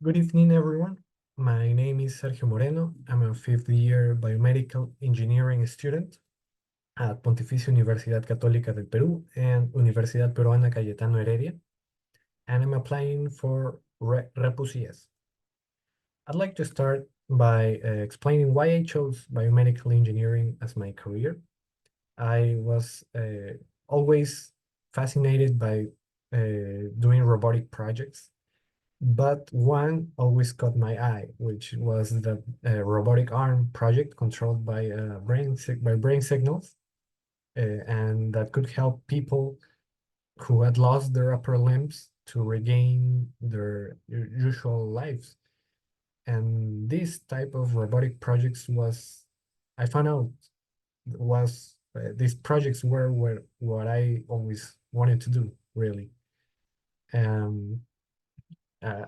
Good evening, everyone. My name is Sergio Moreno. I'm a fifth-year biomedical engineering student at Pontificia Universidad Católica del Perú and Universidad Peruana Cayetano Heredia, and I'm applying for REPU CS. I'd like to start by explaining why I chose biomedical engineering as my career. I was always fascinated by doing robotic projects, but one always caught my eye, which was the robotic arm project controlled by brain signals, and that could help people who had lost their upper limbs to regain their usual lives. And this type of robotic projects I found out, these projects were what I always wanted to do, really. And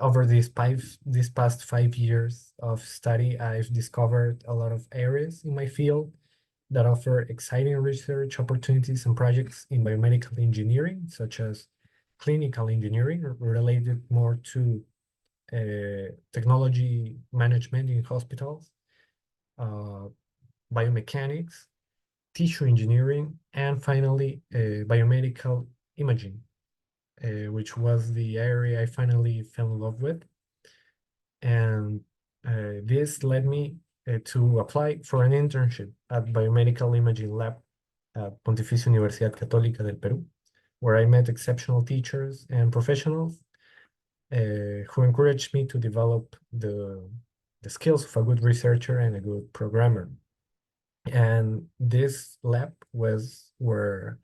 over these past 5 years of study, I've discovered a lot of areas in my field that offer exciting research opportunities and projects in biomedical engineering, such as clinical engineering related more to technology management in hospitals, uh, biomechanics, tissue engineering, and finally, biomedical imaging, which was the area I finally fell in love with. And this led me to apply for an internship at Biomedical Imaging Lab at Pontificia Universidad Católica del Perú, where I met exceptional teachers and professionals who encouraged me to develop the skills of a good researcher and a good programmer. And this lab was where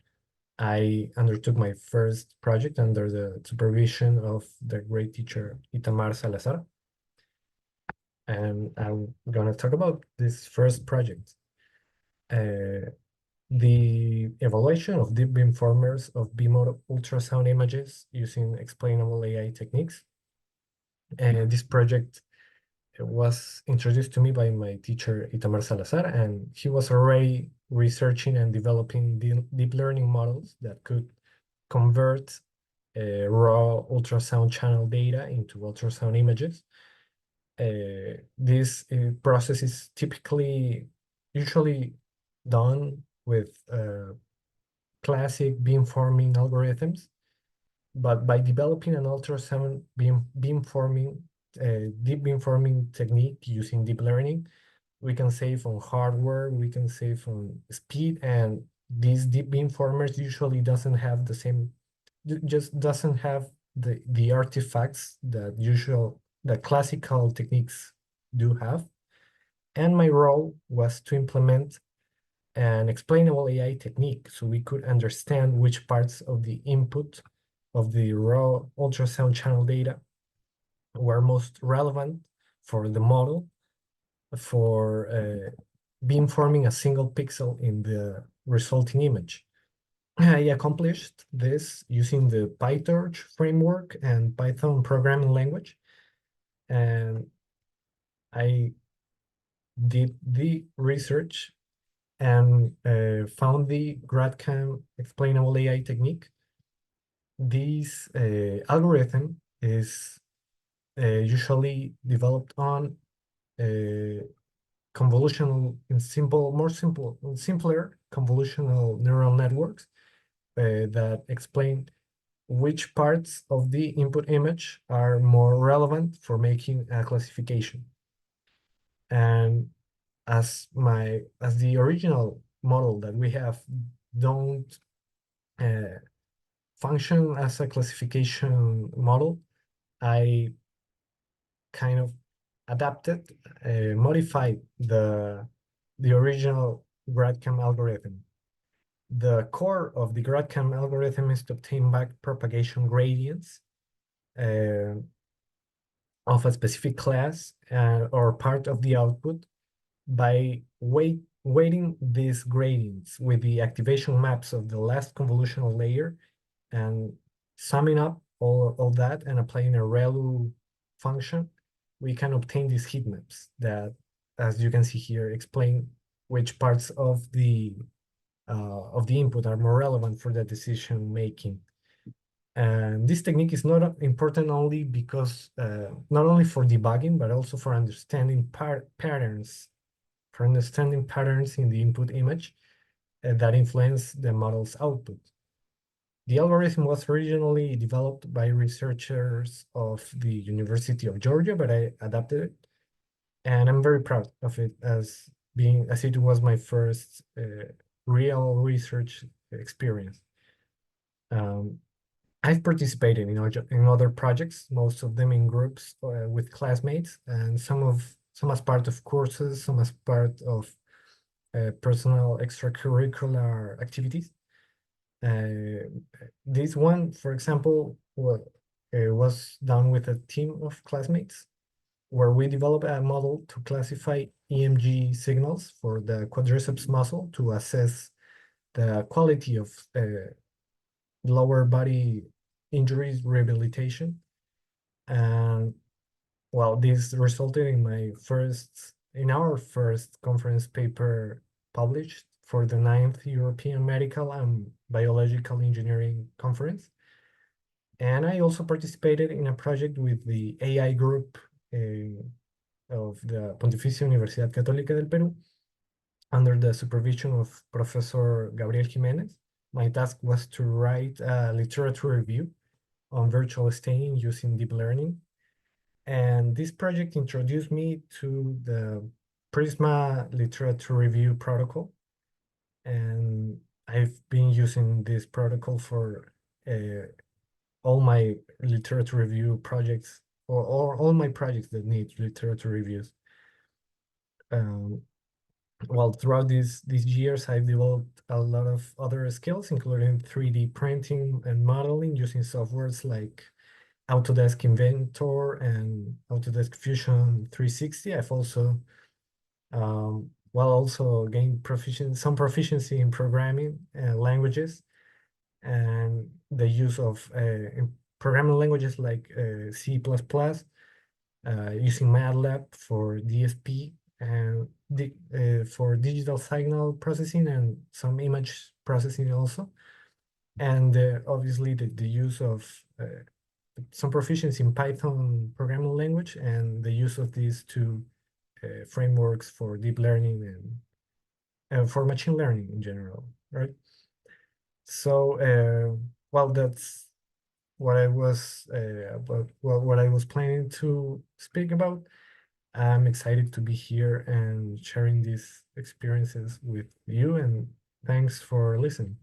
I undertook my first project under the supervision of the great teacher Itamar Salazar. And I'm gonna talk about this first project. The evaluation of deep beamformers of bimodal ultrasound images using explainable AI techniques. And this project was introduced to me by my teacher Itamar Salazar, and he was already researching and developing deep learning models that could convert raw ultrasound channel data into ultrasound images. This process is usually done with classic beamforming algorithms, but by developing an ultrasound beamforming deep beamforming technique using deep learning, we can save on hardware, we can save on speed, and these deep beamformers usually just doesn't have the artifacts that classical techniques do have. And my role was to implement an explainable AI technique so we could understand which parts of the input of the raw ultrasound channel data were most relevant for the model for beamforming a single pixel in the resulting image. I accomplished this using the PyTorch framework and Python programming language, and I did the research and found the GradCam explainable AI technique. This algorithm is usually developed on simpler convolutional neural networks that explain which parts of the input image are more relevant for making a classification. And as the original model that we have don't function as a classification model, I kind of modified the original GradCam algorithm. The core of the GradCam algorithm is to obtain back propagation gradients of a specific class or part of the output by weighting these gradients with the activation maps of the last convolutional layer and summing up all that and applying a ReLU function, we can obtain these heat maps that, as you can see here, explain which parts of the input are more relevant for the decision making. And this technique is not important only because, not only for debugging, but also for understanding patterns, in the input image that influence the model's output. The algorithm was originally developed by researchers of the University of Georgia, but I adapted it, and I'm very proud of it as it was my first real research experience. I've participated in other projects, most of them in groups with classmates, and some as part of courses, some as part of personal extracurricular activities. This one, for example, was done with a team of classmates where we developed a model to classify EMG signals for the quadriceps muscle to assess the quality of lower body injuries rehabilitation. And well, this resulted in our first conference paper published for the 9th European Medical and Biological Engineering Conference. And I also participated in a project with the AI group of the Pontificia Universidad Católica del Perú under the supervision of Professor Gabriel Jimenez. My task was to write a literature review on virtual staining using deep learning. And this project introduced me to the Prisma literature review protocol. And I've been using this protocol for all my literature review projects, or all my projects that need literature reviews. Well, throughout these years, I've developed a lot of other skills, including 3D printing and modeling using softwares like Autodesk Inventor and Autodesk Fusion 360. I've also, also gained some proficiency in programming languages and the use of programming languages like C++, using MATLAB for DSP and for digital signal processing and some image processing also. And obviously the use of some proficiency in Python programming language and the use of these two frameworks for deep learning and for machine learning in general, right? So, that's what I was what I was planning to speak about. I'm excited to be here and sharing these experiences with you, and thanks for listening.